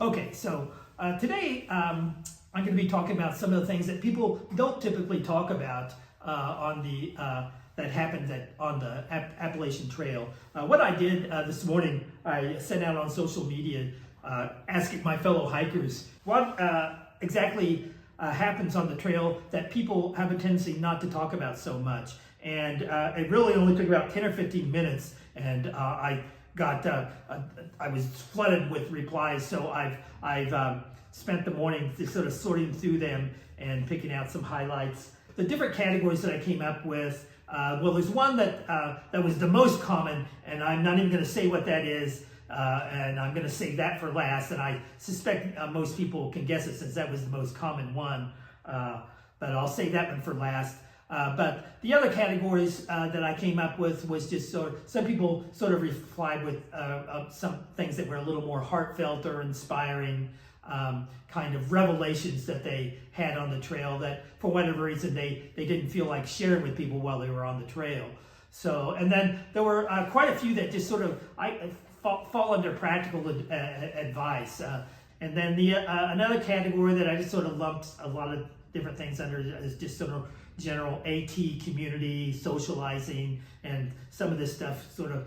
Okay, so today I'm going to be talking about some of the things that people don't typically talk about that happened on the Appalachian Trail. What I did this morning, I sent out on social media asking my fellow hikers what exactly happens on the trail that people have a tendency not to talk about so much. And it really only took about 10 or 15 minutes, and I was flooded with replies, so I've spent the morning just sort of sorting through them and picking out some highlights. The different categories that I came up with, well, there's one that was the most common, and I'm not even going to say what that is, and I'm going to save that for last, and I suspect most people can guess it since that was the most common one, but I'll save that one for last. But the other categories that I came up with was just some people sort of replied with some things that were a little more heartfelt or inspiring, kind of revelations that they had on the trail that for whatever reason they didn't feel like sharing with people while they were on the trail. So, and then there were quite a few that just sort of fall under practical advice. And then another category that I just sort of lumped a lot of different things under is just sort of general AT community, socializing, and some of this stuff sort of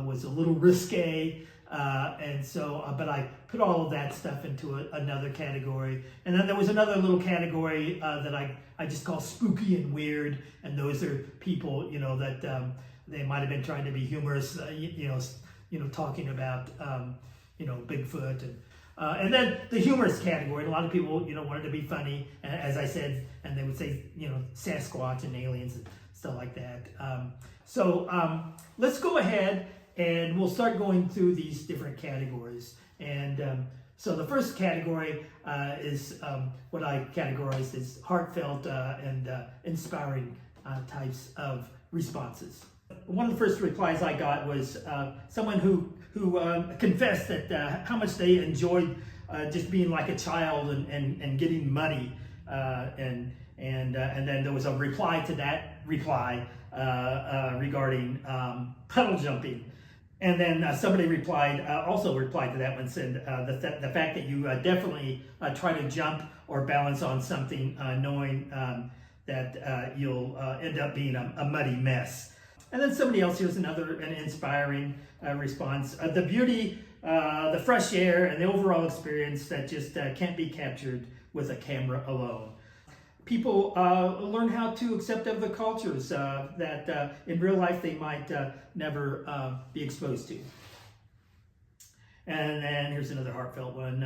was a little risque, and so, but I put all of that stuff into another category. And then there was another little category that I just call spooky and weird, and those are people, that they might have been trying to be humorous, talking about, Bigfoot and then the humorous category. A lot of people, wanted to be funny, as I said, and they would say, Sasquatch and aliens and stuff like that. So let's go ahead and we'll start going through these different categories. And so the first category is what I categorized as heartfelt and inspiring types of responses. One of the first replies I got was someone who confessed that how much they enjoyed just being like a child and getting muddy, and then there was a reply to that reply regarding puddle jumping, and then somebody also replied to that one, said the fact that you definitely try to jump or balance on something knowing that you'll end up being a muddy mess. And then somebody else, here's an inspiring response. The beauty, the fresh air, and the overall experience that just can't be captured with a camera alone. People learn how to accept other cultures that in real life they might never be exposed to. And then here's another heartfelt one.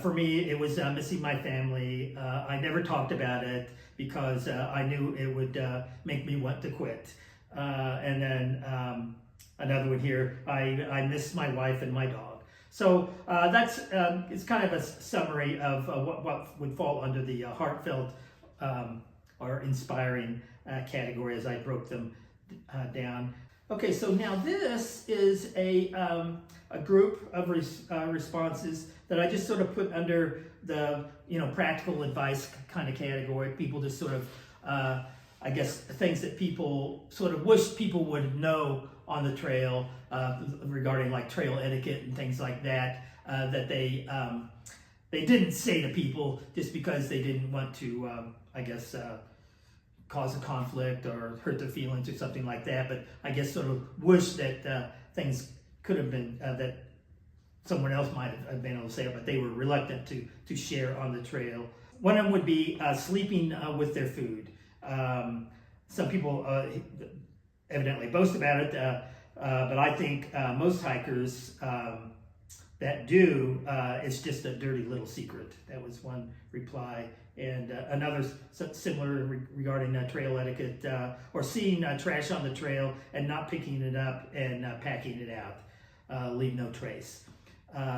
For me, it was missing my family. I never talked about it because I knew it would make me want to quit. And then another one here, I miss my wife and my dog. So that's it's kind of a summary of what would fall under the heartfelt or inspiring category as I broke them down. Okay, so now this is a group of responses that I just sort of put under the practical advice kind of category. People just sort of I guess things that people sort of wish people would know on the trail regarding like trail etiquette and things like that, that they didn't say to people just because they didn't want to, cause a conflict or hurt their feelings or something like that. But I guess sort of wish that things could have been, that someone else might have been able to say it, but they were reluctant to share on the trail. One of them would be sleeping with their food. Some people evidently boast about it, but I think most hikers that do, it's just a dirty little secret. That was one reply. And another similar regarding trail etiquette, or seeing trash on the trail and not picking it up and packing it out, leave no trace.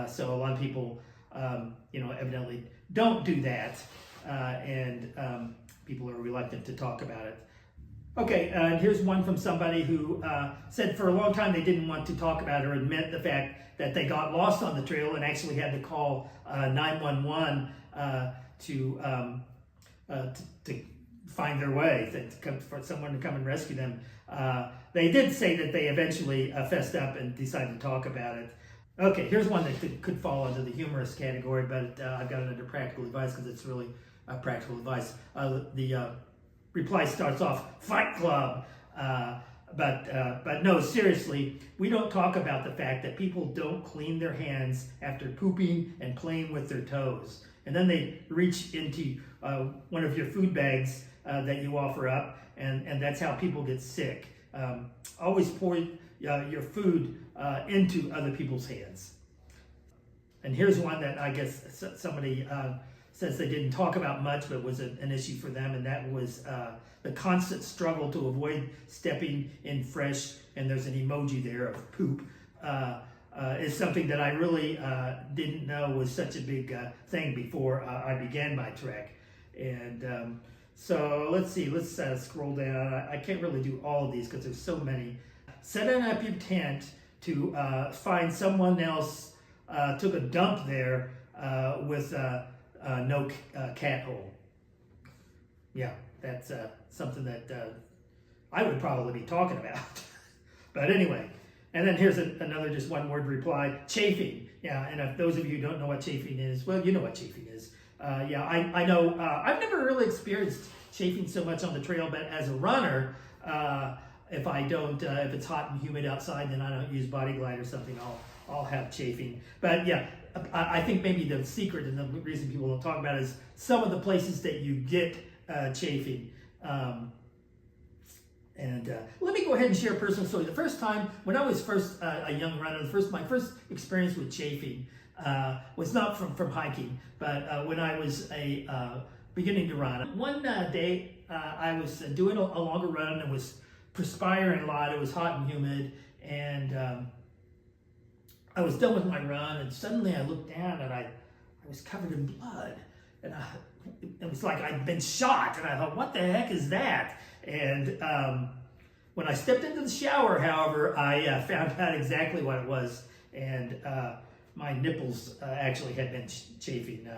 So a lot of people, evidently don't do that, and people are reluctant to talk about it. Okay, here's one from somebody who said for a long time they didn't want to talk about or admit the fact that they got lost on the trail and actually had to call 911 to find their way, for someone to come and rescue them. They did say that they eventually fessed up and decided to talk about it. Okay, here's one that could fall under the humorous category, but I've got it under practical advice because it's really practical advice. The reply starts off, Fight Club. But no, seriously, we don't talk about the fact that people don't clean their hands after pooping and playing with their toes. And then they reach into one of your food bags that you offer up, and that's how people get sick. Always pour your food into other people's hands. And here's one that I guess somebody says they didn't talk about much, but was an issue for them, and that was the constant struggle to avoid stepping in fresh, and there's an emoji there of poop, is something that I really didn't know was such a big thing before I began my trek. And so let's see, let's scroll down. I can't really do all of these because there's so many. Setting up your tent to find someone else took a dump there with no cat hole. Yeah, that's something that I would probably be talking about. But anyway, and then here's another just one word reply, chafing. Yeah, and if those of you who don't know what chafing is, well, you know what chafing is. Yeah, I know, I've never really experienced chafing so much on the trail, but as a runner, if it's hot and humid outside, then I don't use Body Glide or something, I'll have chafing. But yeah, I think maybe the secret and the reason people don't talk about it is some of the places that you get chafing. Let me go ahead and share a personal story. The first time, when I was first a young runner, my first experience with chafing was not from hiking, but when I was beginning to run. One day, I was doing a longer run and was perspiring a lot. It was hot and humid, and I was done with my run, and suddenly I looked down and I was covered in blood, and it was like I'd been shot, and I thought, what the heck is that? And when I stepped into the shower, however, I found out exactly what it was, and my nipples actually had been chafing.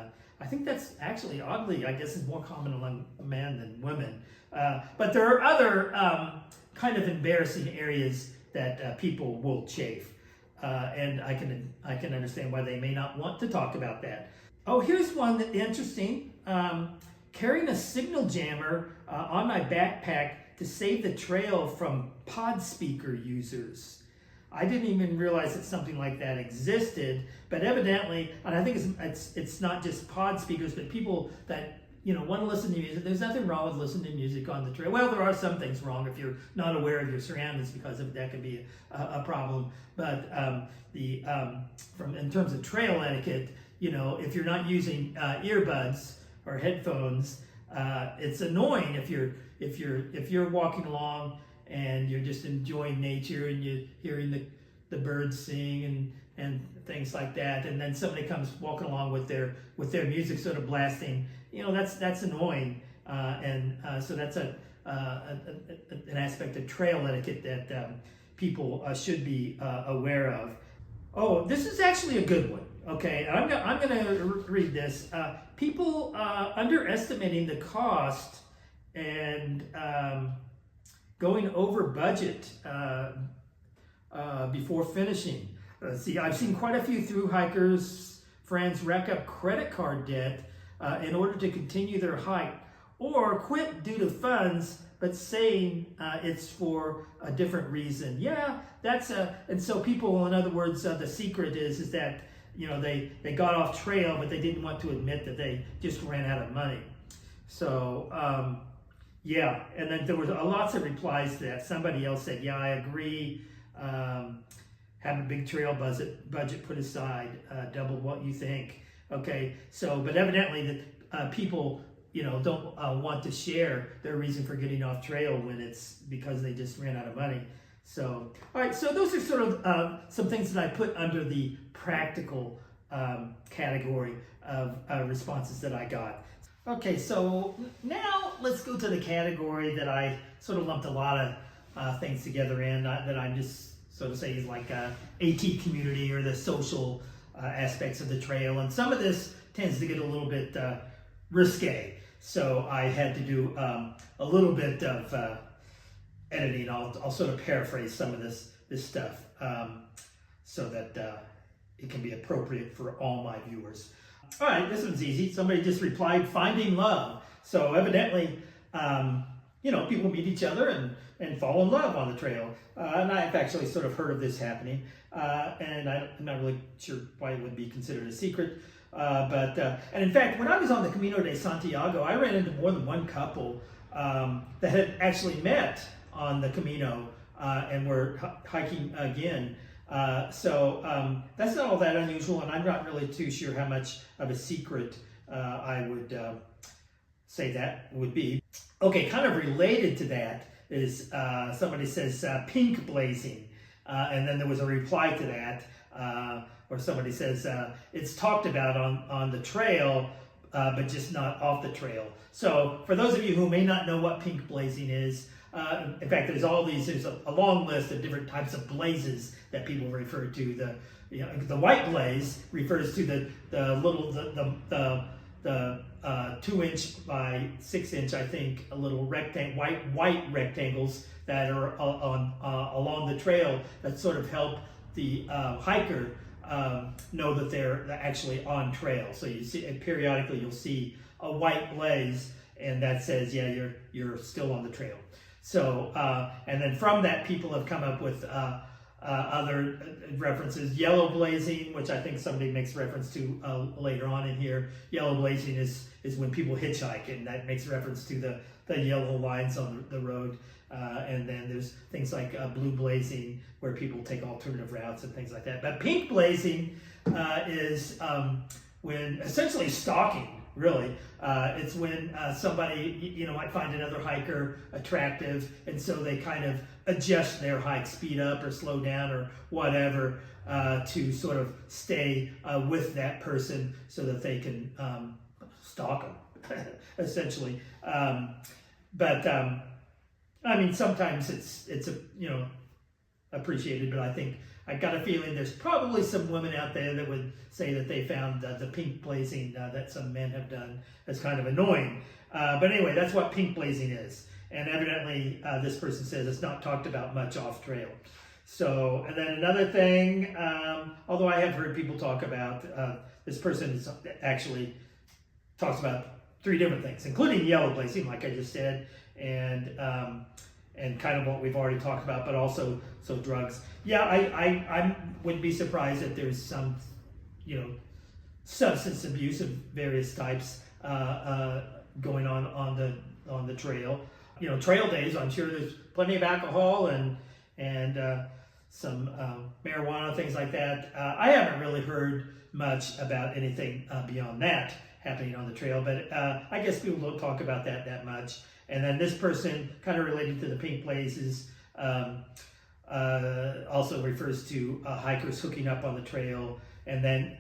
I think that's actually, oddly, I guess is more common among men than women. But there are other kind of embarrassing areas that people will chafe. And I can understand why they may not want to talk about that. Oh, here's one that's interesting. Carrying a signal jammer on my backpack to save the trail from pod speaker users. I didn't even realize that something like that existed, but evidently, and I think it's not just pod speakers, but people that want to listen to music. There's nothing wrong with listening to music on the trail. Well, there are some things wrong if you're not aware of your surroundings, because that can be a problem. But in terms of trail etiquette, if you're not using earbuds or headphones, it's annoying if you're walking along and you're just enjoying nature and you're hearing the birds sing and things like that, and then somebody comes walking along with their music sort of blasting. That's annoying, so that's an aspect of trail etiquette that people should be aware of. Oh, this is actually a good one. Okay, I'm gonna read this. People underestimating the cost and going over budget before finishing. See, I've seen quite a few through hikers, friends rack up credit card debt in order to continue their hike, or quit due to funds, but saying it's for a different reason. Yeah, and so people, in other words, the secret is that they got off trail, but they didn't want to admit that they just ran out of money. So yeah, and then there was lots of replies to that. Somebody else said, yeah, I agree. Have a big trail budget put aside, double what you think. Okay, so, but evidently that people, don't want to share their reason for getting off trail when it's because they just ran out of money. So, all right, so those are sort of some things that I put under the practical category of responses that I got. Okay, so now let's go to the category that I sort of lumped a lot of things together in, that I'm just sort of say is like AT community or the social aspects of the trail. And some of this tends to get a little bit risque. So I had to do a little bit of editing. I'll sort of paraphrase some of this stuff so that it can be appropriate for all my viewers. All right, this one's easy. Somebody just replied, finding love. So evidently, people meet each other and fall in love on the trail. And I've actually sort of heard of this happening. And I'm not really sure why it would be considered a secret. And in fact, when I was on the Camino de Santiago, I ran into more than one couple that had actually met on the Camino and were hiking again. So that's not all that unusual, and I'm not really too sure how much of a secret I would say that would be. Okay, kind of related to that is somebody says pink blazing, and then there was a reply to that, or somebody says it's talked about on the trail, but just not off the trail. So for those of you who may not know what pink blazing is, in fact, there's a long list of different types of blazes that people refer to. The white blaze refers to the 2-inch by 6-inch, I think, a little white rectangles that are along the trail that sort of help the hiker know that they're actually on trail. So you see, and periodically you'll see a white blaze, and that says, yeah, you're still on the trail. So, and then from that, people have come up with other references. Yellow blazing, which I think somebody makes reference to later on in here. Yellow blazing is when people hitchhike, and that makes reference to the yellow lines on the road. And then there's things like blue blazing, where people take alternative routes and things like that. But pink blazing is when essentially stalking. Really, it's when somebody might find another hiker attractive, and so they kind of adjust their hike, speed up or slow down or whatever, to sort of stay with that person so that they can stalk them, essentially. I mean, sometimes it's appreciated, but I think I've got a feeling there's probably some women out there that would say that they found the pink blazing that some men have done as kind of annoying. But anyway, that's what pink blazing is. And evidently, this person says it's not talked about much off trail. So, and then another thing, although I have heard people talk about, this person actually talks about 3 different things, including yellow blazing, like I just said, and kind of what we've already talked about, but also drugs. Yeah, I wouldn't be surprised if there's some, substance abuse of various types going on the trail. Trail days, I'm sure there's plenty of alcohol and some marijuana, things like that. I haven't really heard much about anything beyond that happening on the trail, but I guess people don't talk about that much. And then this person, kind of related to the pink blazes, also refers to hikers hooking up on the trail. And then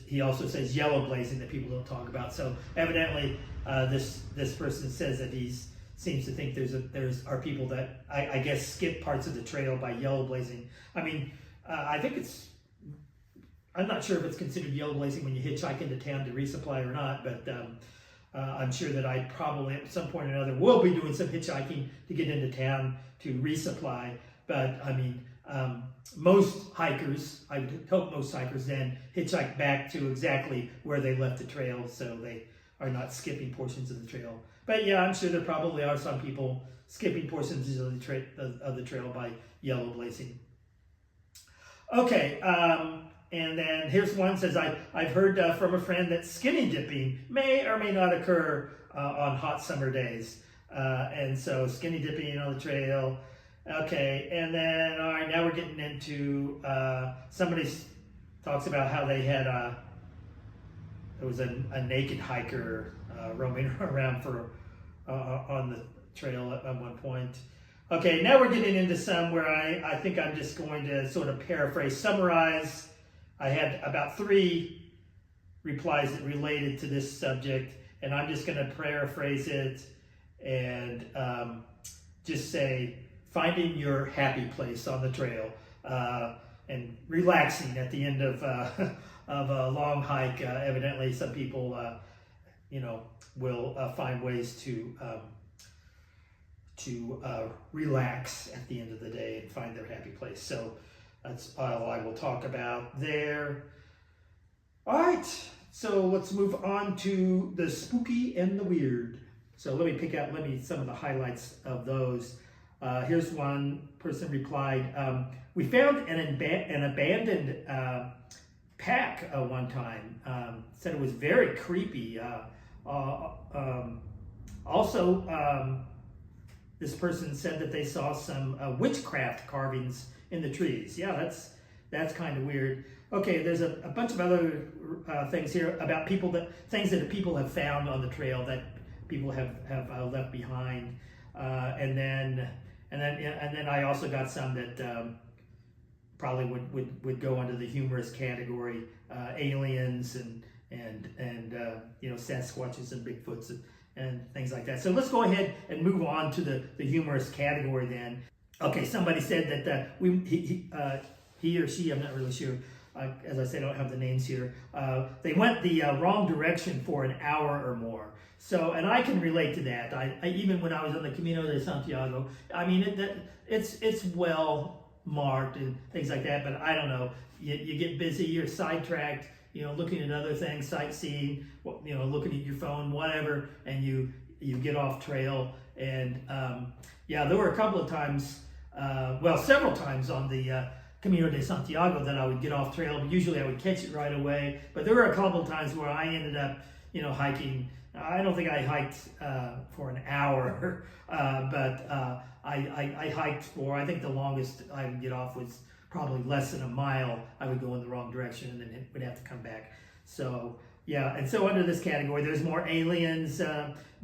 he also says yellow blazing that people don't talk about. So evidently, this person says that he seems to think are people that I guess skip parts of the trail by yellow blazing. I mean, I think I'm not sure if it's considered yellow blazing when you hitchhike into town to resupply or not, but I'm sure that I probably at some point or another will be doing some hitchhiking to get into town to resupply. But I mean, most hikers, I would hope most hikers then hitchhike back to exactly where they left the trail, so they are not skipping portions of the trail. But yeah, I'm sure there probably are some people skipping portions of the trail by yellow blazing. Okay, and then here's one says, I've heard from a friend that skinny dipping may or may not occur on hot summer days. And so skinny dipping on the trail. Okay, and then, all right, now we're getting into, somebody talks about how they had, there was a naked hiker roaming around on the trail at one point. Okay, now we're getting into some where I think I'm just going to sort of paraphrase, summarize. I had about 3 replies that related to this subject, and I'm just going to paraphrase it and just say, finding your happy place on the trail and relaxing at the end of a long hike. Evidently, some people, will find ways to relax at the end of the day and find their happy place. So that's all I will talk about there. All right, so let's move on to the spooky and the weird. So let me some of the highlights of those. Here's one person replied, we found an abandoned pack one time. Said it was very creepy. Also, this person said that they saw some witchcraft carvings in the trees. Yeah, that's kind of weird. Okay, there's a bunch of other things here about things that people have found on the trail that people have left behind, and then I also got some that probably would go under the humorous category, aliens and Sasquatches and Bigfoots and things like that. So let's go ahead and move on to the humorous category then. Okay, somebody said that he or she, I'm not really sure. As I said, I don't have the names here. They went the wrong direction for an hour or more. So, and I can relate to that. I even when I was on the Camino de Santiago, I mean, it's well marked and things like that. But I don't know. You get busy, you're sidetracked. Looking at other things, sightseeing. Looking at your phone, whatever, and you get off trail. And there were a couple of times, several times on the Camino de Santiago that I would get off trail. Usually I would catch it right away, but there were a couple of times where I ended up, hiking. I don't think I hiked for an hour, but I hiked for, I think the longest I would get off was probably less than a mile. I would go in the wrong direction and then would have to come back. So yeah, and so under this category, there's more aliens,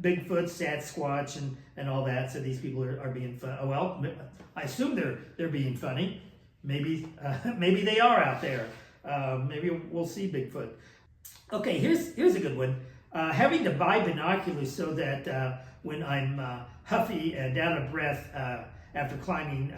Bigfoot, Sasquatch, and all that. So these people are being fun. Well, I assume they're being funny. Maybe they are out there. Maybe we'll see Bigfoot. Okay, here's a good one. Having to buy binoculars so that when I'm huffy and out of breath after climbing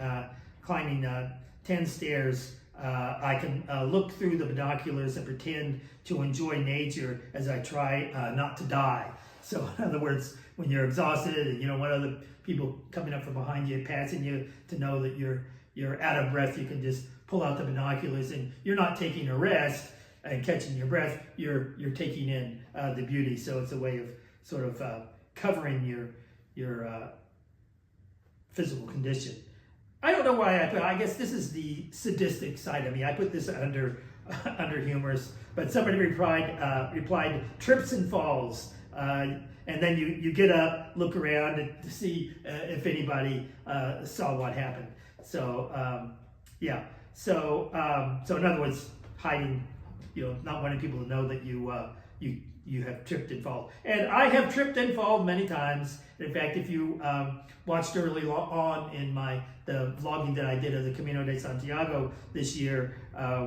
10 stairs, I can look through the binoculars and pretend to enjoy nature as I try not to die. So in other words, when you're exhausted and you don't want other people coming up from behind you, passing you to know that you're out of breath, you can just pull out the binoculars and you're not taking a rest and catching your breath, you're taking in the beauty. So it's a way of sort of covering your physical condition. I don't know why I guess this is the sadistic side of me. I put this under humorous, but somebody replied trips and falls. And then you get up, look around to see if anybody saw what happened. So So in other words, hiding, not wanting people to know that you have tripped and fallen. And I have tripped and fallen many times. In fact, if you watched early on in the vlogging that I did of the Camino de Santiago this year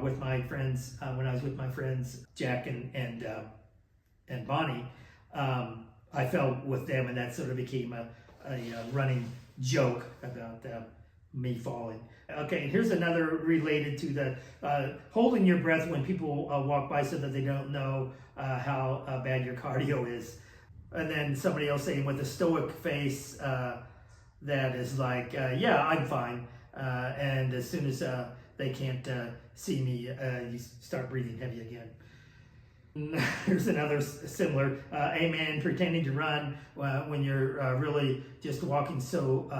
with my friends, when I was with my friends Jack and Bonnie, I fell with them, and that sort of became a running joke about me falling. Okay, and here's another related to the holding your breath when people walk by so that they don't know how bad your cardio is. And then somebody else saying with a stoic face that is like, yeah, I'm fine. And as soon as they can't see me, you start breathing heavy again. Here's another similar, a man pretending to run when you're really just walking, so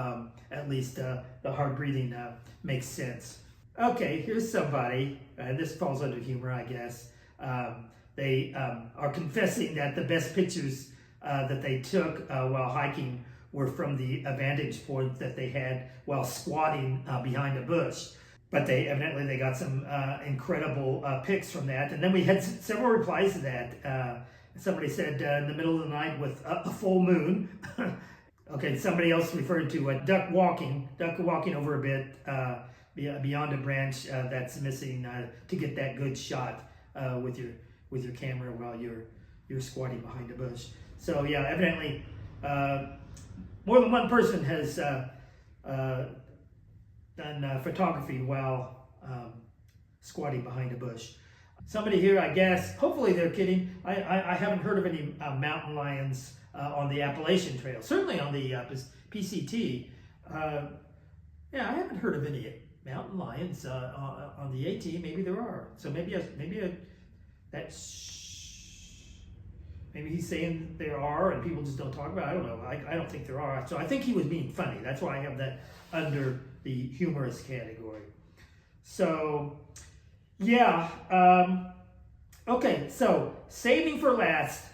at least the hard breathing makes sense. Okay, here's somebody, and this falls under humor, I guess. They are confessing that the best pictures that they took while hiking were from the vantage point that they had while squatting behind a bush. But evidently they got some incredible pics from that. And then we had several replies to that. Somebody said in the middle of the night with a full moon. Okay, somebody else referred to duck walking over a bit beyond a branch that's missing to get that good shot with your camera while you're squatting behind a bush. So yeah, evidently more than one person has done photography while squatting behind a bush. Somebody here, I guess, hopefully they're kidding. I haven't heard of any mountain lions on the Appalachian Trail. Certainly on the PCT. I haven't heard of any mountain lions on the AT. Maybe there are. So maybe Maybe he's saying there are and people just don't talk about it. I don't know. I don't think there are. So I think he was being funny. That's why I have that under the humorous category. So, yeah. Okay, so saving for last,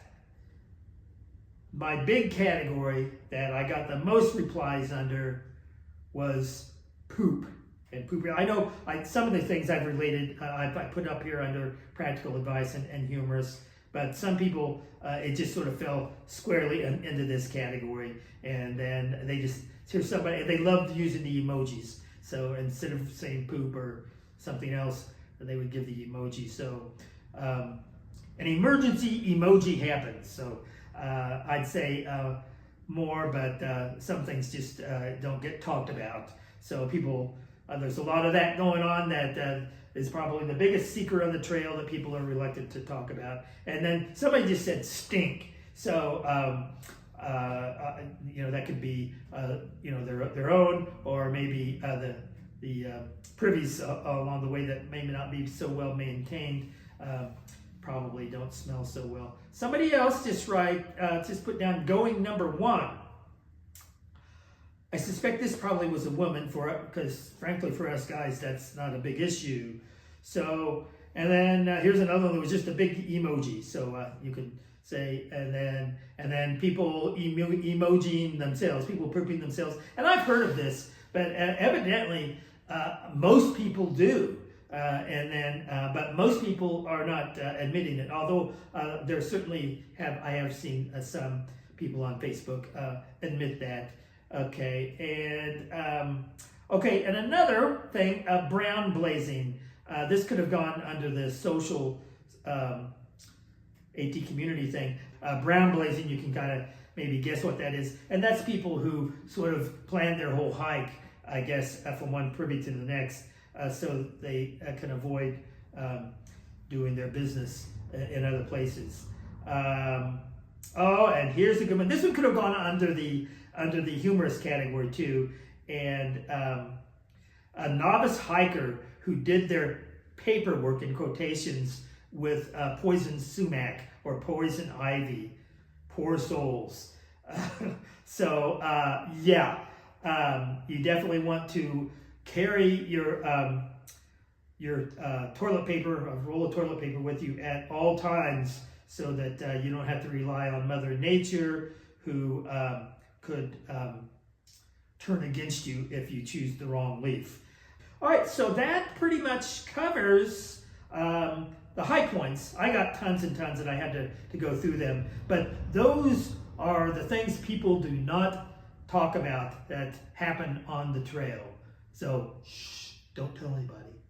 my big category that I got the most replies under was poop. And poop. I know some of the things I've related, I put up here under practical advice and humorous, but some people, it just sort of fell squarely into this category. And then here's somebody, they loved using the emojis. So instead of saying poop or something else, they would give the emoji. So an emergency emoji happens. So I'd say more, but some things just don't get talked about. So people, there's a lot of that going on that is probably the biggest secret on the trail that people are reluctant to talk about. And then somebody just said stink. So, that could be, their own, or maybe the privies along the way that may not be so well maintained, probably don't smell so well. Somebody else just put down going number 1. I suspect this probably was a woman because frankly for us guys that's not a big issue. So, and then here's another one that was just a big emoji. So you could say, and then people emojiing themselves, people pooping themselves. And I've heard of this, but evidently most people do. But most people are not admitting it. Although there certainly I have seen some people on Facebook admit that. Okay, and and another thing, brown blazing. This could have gone under the social AT community thing. Brown blazing, you can kind of maybe guess what that is. And that's people who sort of plan their whole hike, I guess, from one privy to the next, so they can avoid doing their business in other places. And here's a good one. This one could have gone under the humorous category too. And a novice hiker who did their paperwork in quotations with poison sumac or poison ivy. Poor souls. You definitely want to carry your toilet paper, a roll of toilet paper with you at all times so that you don't have to rely on Mother Nature, who could turn against you if you choose the wrong leaf. All right, so that pretty much covers the high points. I got tons and tons and I had to go through them, but those are the things people do not talk about that happen on the trail. So, shh, don't tell anybody.